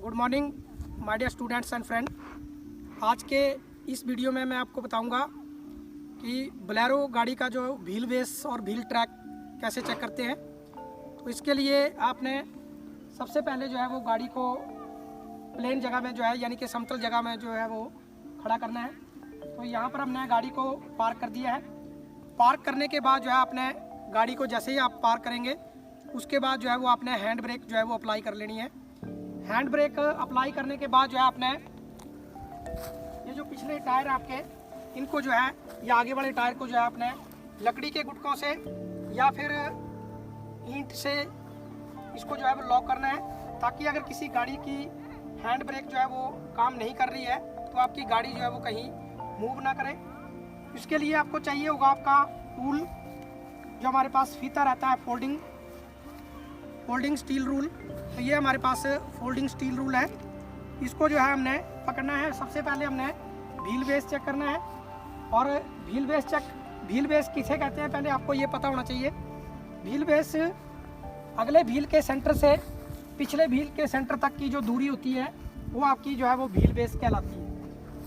Good morning my dear students and friend. आज के इस वीडियो में मैं आपको बताऊंगा कि बोलेरो गाड़ी का जो व्हील बेस और व्हील ट्रैक कैसे चेक करते हैं। तो इसके लिए आपने सबसे पहले जो है वो गाड़ी को प्लेन जगह में जो है यानी कि समतल जगह में जो है वो खड़ा करना है। तो यहाँ पर हमने गाड़ी को पार्क कर दिया है। पार्क करने के बाद जो है आपने गाड़ी को जैसे ही आप पार्क करेंगे उसके बाद जो है वो आपने हैंड ब्रेक जो है वो अप्लाई कर लेनी है। हैंड ब्रेक अप्लाई करने के बाद जो है आपने ये जो पिछले टायर आपके इनको जो है या आगे वाले टायर को जो है आपने लकड़ी के गुटकों से या फिर ईंट से इसको जो है वो लॉक करना है, ताकि अगर किसी गाड़ी की हैंड ब्रेक जो है वो काम नहीं कर रही है तो आपकी गाड़ी जो है वो कहीं मूव ना करे। इसके लिए आपको चाहिए होगा आपका टूल, जो हमारे पास फीता रहता है फोल्डिंग स्टील रूल। तो ये हमारे पास फोल्डिंग स्टील रूल है। इसको जो है हमने पकड़ना है। सबसे पहले हमने व्हील बेस चेक करना है। और व्हील बेस किसे कहते हैं पहले आपको ये पता होना चाहिए। व्हील बेस अगले व्हील के सेंटर से पिछले व्हील के सेंटर तक की जो दूरी होती है वो आपकी जो है वो व्हील बेस कहलाती है।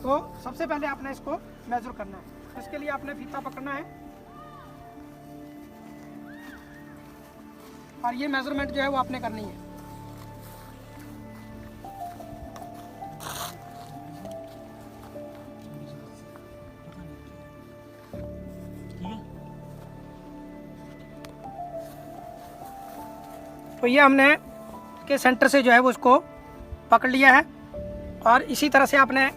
तो सबसे पहले आपने इसको मेजर करना है। इसके लिए आपने फीता पकड़ना है और ये मेजरमेंट जो है वो आपने करनी है। तो ये हमने के सेंटर से जो है वो उसको पकड़ लिया है। और इसी तरह से आपने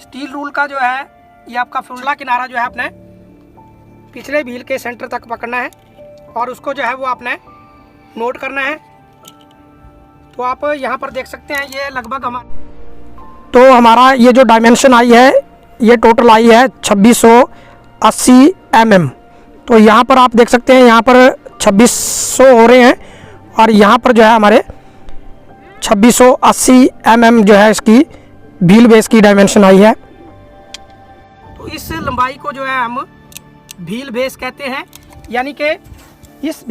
स्टील रूल का जो है ये आपका फुंडला किनारा जो है आपने पिछले व्हील के सेंटर तक पकड़ना है और उसको जो है वो आपने नोट करना है। तो आप यहाँ पर देख सकते हैं ये लगभग हमारा ये जो डायमेंशन आई है ये टोटल आई है 2680 mm। तो यहाँ पर आप देख सकते हैं यहाँ पर 2600 हो रहे हैं और यहाँ पर जो है हमारे 2680 mm जो है इसकी व्हील बेस की डायमेंशन आई है। तो इस लंबाई को जो है हम व्हील बेस कहते हैं, यानी कि इस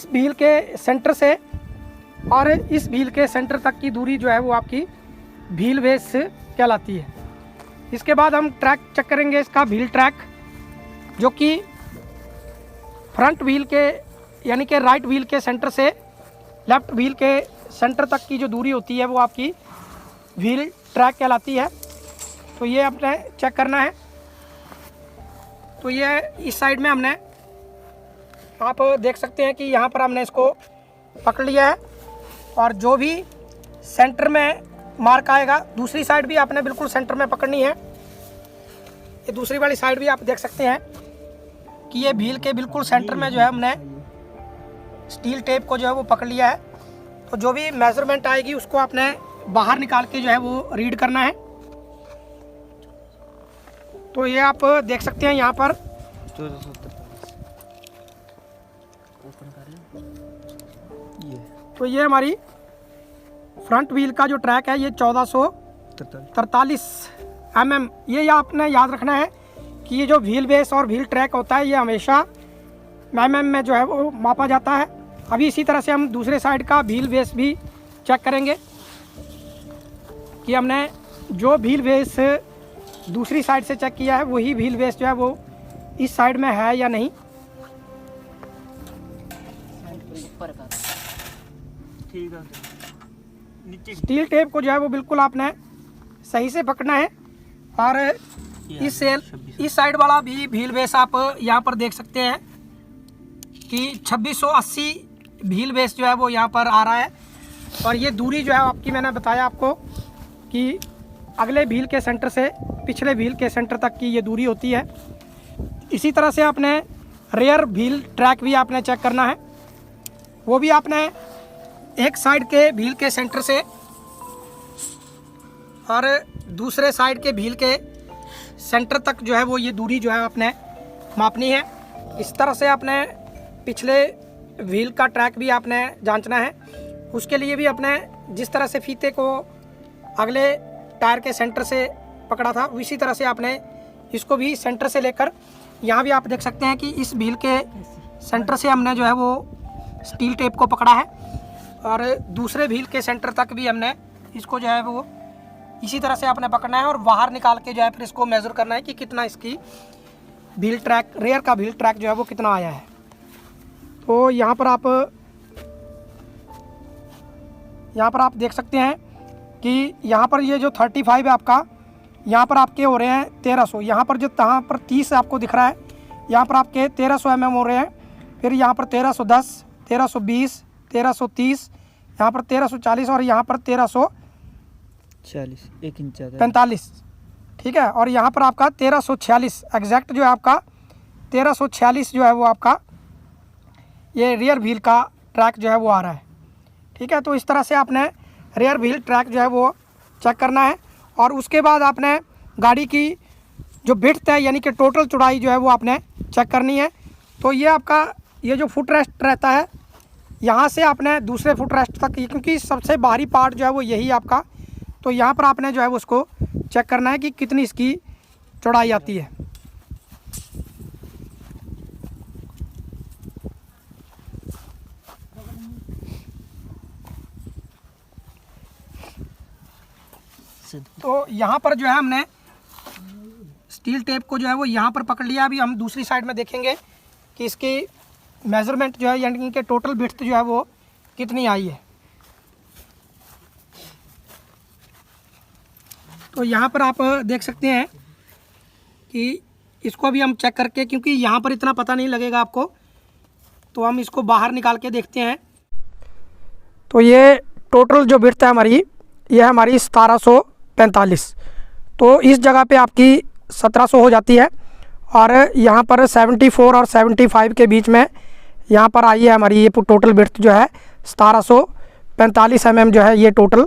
व्हील के सेंटर से और इस व्हील के सेंटर तक की दूरी जो है वो आपकी व्हील बेस कहलाती है। इसके बाद हम ट्रैक चेक करेंगे इसका व्हील ट्रैक, जो कि फ्रंट व्हील के यानी कि राइट व्हील के सेंटर से लेफ्ट व्हील के सेंटर तक की जो दूरी होती है वो आपकी व्हील ट्रैक कहलाती है। तो ये आपने चेक करना है। तो ये इस साइड में हमने आप देख सकते हैं कि यहाँ पर हमने इसको पकड़ लिया है और जो भी सेंटर में मार्क आएगा दूसरी साइड भी आपने बिल्कुल सेंटर में पकड़नी है। ये दूसरी वाली साइड भी आप देख सकते हैं कि ये व्हील के बिल्कुल सेंटर में जो है हमने स्टील टेप को जो है वो पकड़ लिया है। तो जो भी मेजरमेंट आएगी उसको आपने बाहर निकाल के जो है वो रीड करना है। तो ये आप देख सकते हैं यहाँ पर तो ये हमारी फ्रंट व्हील का जो ट्रैक है ये 1443 mm। ये आपने याद रखना है कि ये जो व्हील बेस और व्हील ट्रैक होता है ये हमेशा mm में जो है वो मापा जाता है। अभी इसी तरह से हम दूसरे साइड का व्हील बेस भी चेक करेंगे कि हमने जो व्हील बेस दूसरी साइड से चेक किया है वही व्हील बेस जो है वो इस साइड में है या नहीं। स्टील टेप को जो है वो बिल्कुल आपने सही से पकड़ना है। और इस साइड वाला भी व्हील बेस आप यहाँ पर देख सकते हैं कि 2680 व्हील बेस जो है वो यहाँ पर आ रहा है। और ये दूरी जो है आपकी मैंने बताया आपको कि अगले व्हील के सेंटर से पिछले व्हील के सेंटर तक की ये दूरी होती है। इसी तरह से आपने रेयर व्हील ट्रैक भी आपने चेक करना है। वो भी आपने एक साइड के व्हील के सेंटर से और दूसरे साइड के व्हील के सेंटर तक जो है वो ये दूरी जो है आपने मापनी है। इस तरह से आपने पिछले व्हील का ट्रैक भी आपने जांचना है। उसके लिए भी आपने जिस तरह से फीते को अगले टायर के सेंटर से पकड़ा था उसी तरह से आपने इसको भी सेंटर से लेकर यहाँ भी आप देख सकते हैं कि इस व्हील के सेंटर से हमने जो है वो स्टील टेप को पकड़ा है और दूसरे व्हील के सेंटर तक भी हमने इसको जो है वो इसी तरह से आपने पकड़ना है और बाहर निकाल के जो है फिर इसको मेज़र करना है कि कितना इसकी व्हील ट्रैक, रेयर का व्हील ट्रैक जो है वो कितना आया है। तो यहाँ पर आप देख सकते हैं कि यहाँ पर ये जो 35 है आपका, यहाँ पर आपके हो रहे हैं 1300, यहाँ पर जो 30 आपको दिख रहा है, यहाँ पर आपके 1300 mm हो रहे हैं। फिर यहाँ पर 1310, 1320, 1330, यहाँ पर 1340 और यहाँ पर 1340, 1 इंच 45, ठीक है। और यहाँ पर आपका 1346 एग्जैक्ट जो है आपका 1346 जो है वो आपका ये रियर व्हील का ट्रैक जो है वो आ रहा है, ठीक है। तो इस तरह से आपने रियर व्हील ट्रैक जो है वो चेक करना है और उसके बाद आपने गाड़ी की जो विड्थ है यानी कि टोटल चौड़ाई जो है वो आपने चेक करनी है। तो ये आपका ये जो फुट रेस्ट रहता है यहाँ से आपने दूसरे फुट रेस्ट तक, क्योंकि सबसे बाहरी पार्ट जो है वो यही आपका, तो यहाँ पर आपने जो है उसको चेक करना है कि कितनी इसकी चौड़ाई आती है। तो यहाँ पर जो है हमने स्टील टेप को जो है वो यहाँ पर पकड़ लिया। अभी हम दूसरी साइड में देखेंगे कि इसकी मेज़रमेंट जो है यानी कि टोटल विड्थ जो है वो कितनी आई है। तो यहाँ पर आप देख सकते हैं कि इसको भी हम चेक करके, क्योंकि यहाँ पर इतना पता नहीं लगेगा आपको, तो हम इसको बाहर निकाल के देखते हैं। तो ये टोटल जो विड्थ है हमारी, ये है हमारी 1745। तो इस जगह पे आपकी 1700 हो जाती है और यहाँ पर 74 और 75 के बीच में यहाँ पर आई है हमारी ये टोटल विड्थ जो है 1745 mm जो है ये टोटल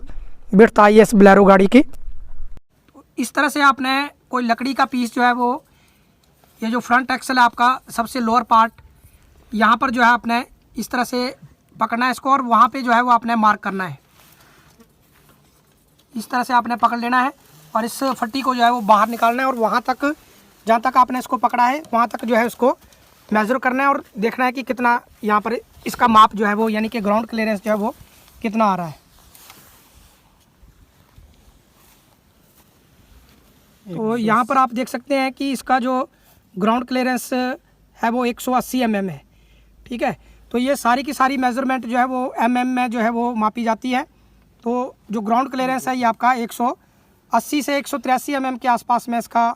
विड्थ आई है इस बोलेरो गाड़ी की। इस तरह से आपने कोई लकड़ी का पीस जो है वो, ये जो फ्रंट एक्सल है आपका सबसे लोअर पार्ट, यहाँ पर जो है आपने इस तरह से पकड़ना है इसको और वहाँ पे जो है वो आपने मार्क करना है। इस तरह से आपने पकड़ लेना है और इस फट्टी को जो है वो बाहर निकालना है और वहाँ तक जहाँ तक आपने इसको पकड़ा है वहाँ तक जो है उसको मेज़र करना है और देखना है कि कितना यहाँ पर इसका माप जो है वो यानी कि ग्राउंड क्लियरेंस जो है वो कितना आ रहा है। तो यहाँ पर आप देख सकते हैं कि इसका जो ग्राउंड क्लियरेंस है वो 180 mm है, ठीक है। तो ये सारी की सारी मेज़रमेंट जो है वो mm में जो है वो मापी जाती है। तो जो ग्राउंड क्लियरेंस है ये आपका 180 से 183 mm के आसपास में इसका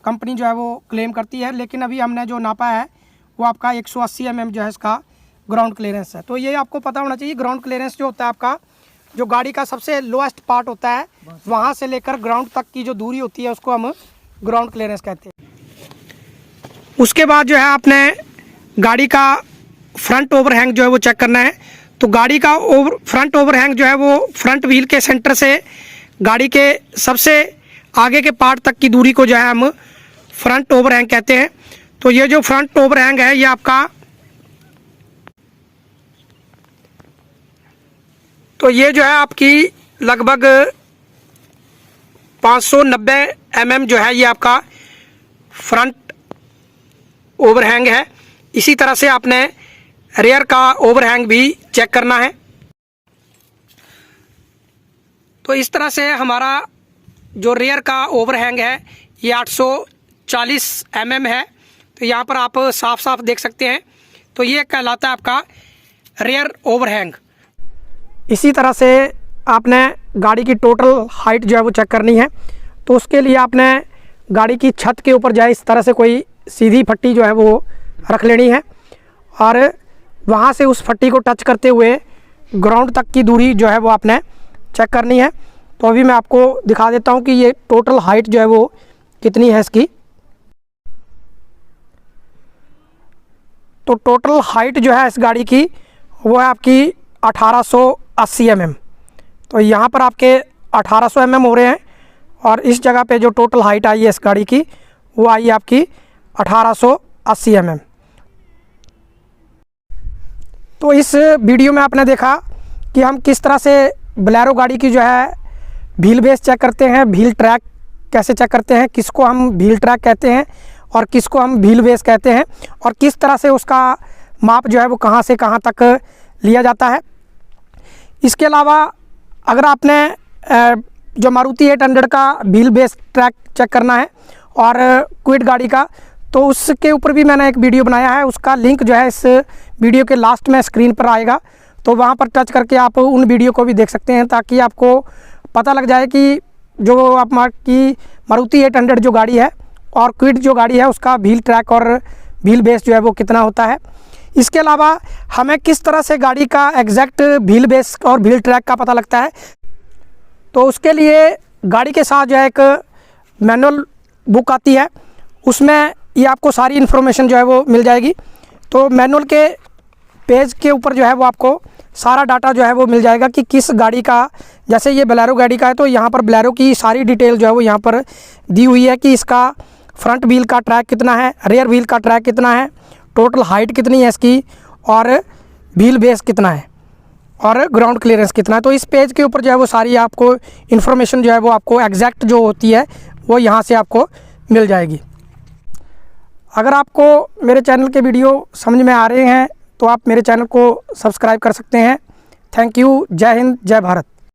कंपनी जो है वो क्लेम करती है, लेकिन अभी हमने जो नापा है वो आपका 180 mm जो है इसका ग्राउंड क्लियरेंस है। तो ये आपको पता होना चाहिए, ग्राउंड क्लियरेंस जो होता है आपका, जो गाड़ी का सबसे लोएस्ट पार्ट होता है वहाँ से लेकर ग्राउंड तक की जो दूरी होती है उसको हम ग्राउंड क्लियरेंस कहते हैं। उसके बाद जो है आपने गाड़ी का फ्रंट ओवरहैंग जो है वो चेक करना है। तो गाड़ी का फ्रंट ओवरहैंग जो है वो फ्रंट व्हील के सेंटर से गाड़ी के सबसे आगे के पार्ट तक की दूरी को जो है हम फ्रंट ओवरहैंग कहते हैं। तो ये जो फ्रंट ओवरहैंग है ये आपका, तो ये जो है आपकी लगभग 590 mm जो है ये आपका फ्रंट ओवरहैंग है। इसी तरह से आपने रेयर का ओवरहैंग भी चेक करना है। तो इस तरह से हमारा जो रेयर का ओवरहैंग है ये 840 mm है। तो यहाँ पर आप साफ साफ देख सकते हैं। तो ये कहलाता है आपका रेयर ओवरहैंग। इसी तरह से आपने गाड़ी की टोटल हाइट जो है वो चेक करनी है। तो उसके लिए आपने गाड़ी की छत के ऊपर जाए इस तरह से कोई सीधी फट्टी जो है वो रख लेनी है और वहाँ से उस फट्टी को टच करते हुए ग्राउंड तक की दूरी जो है वो आपने चेक करनी है। तो अभी मैं आपको दिखा देता हूँ कि ये टोटल हाइट जो है वो कितनी है इसकी। तो टोटल हाइट जो है इस गाड़ी की वो है आपकी 1880 mm। तो यहाँ पर आपके 1800 mm हो रहे हैं और इस जगह पे जो टोटल हाइट आई है इस गाड़ी की वो आई है आपकी 1880 mm। तो इस वीडियो में आपने देखा कि हम किस तरह से बोलेरो गाड़ी की जो है व्हील बेस चेक करते हैं, व्हील ट्रैक कैसे चेक करते हैं, किसको हम व्हील ट्रैक कहते हैं और किसको हम व्हील बेस कहते हैं, और किस तरह से उसका माप जो है वो कहाँ से कहाँ तक लिया जाता है। इसके अलावा अगर आपने जो मारुति 800 का व्हील बेस ट्रैक चेक करना है और क्विड गाड़ी का, तो उसके ऊपर भी मैंने एक वीडियो बनाया है। उसका लिंक जो है इस वीडियो के लास्ट में स्क्रीन पर आएगा, तो वहाँ पर टच करके आप उन वीडियो को भी देख सकते हैं, ताकि आपको पता लग जाए कि जो आपकी मारुति 800 जो गाड़ी है और क्विड जो गाड़ी है उसका व्हील ट्रैक और व्हील बेस जो है वो कितना होता है। इसके अलावा हमें किस तरह से गाड़ी का एग्जैक्ट व्हील बेस और व्हील ट्रैक का पता लगता है, तो उसके लिए गाड़ी के साथ जो है एक मैनुअल बुक आती है, उसमें ये आपको सारी इन्फॉर्मेशन जो है वो मिल जाएगी। तो मैनुअल के पेज के ऊपर जो है वो आपको सारा डाटा जो है वो मिल जाएगा कि किस गाड़ी का, जैसे ये बोलेरो गाड़ी का है तो यहाँ पर बोलेरो की सारी डिटेल जो है वो यहाँ पर दी हुई है कि इसका फ्रंट व्हील का ट्रैक कितना है, रेयर व्हील का ट्रैक कितना है, टोटल हाइट कितनी है इसकी, और व्हील बेस कितना है, और ग्राउंड क्लियरेंस कितना है। तो इस पेज के ऊपर जो है वो सारी आपको इन्फॉर्मेशन जो है वो आपको एग्जैक्ट जो होती है वो यहाँ से आपको मिल जाएगी। अगर आपको मेरे चैनल के वीडियो समझ में आ रहे हैं तो आप मेरे चैनल को सब्सक्राइब कर सकते हैं। Thank you. जय हिंद, जय भारत।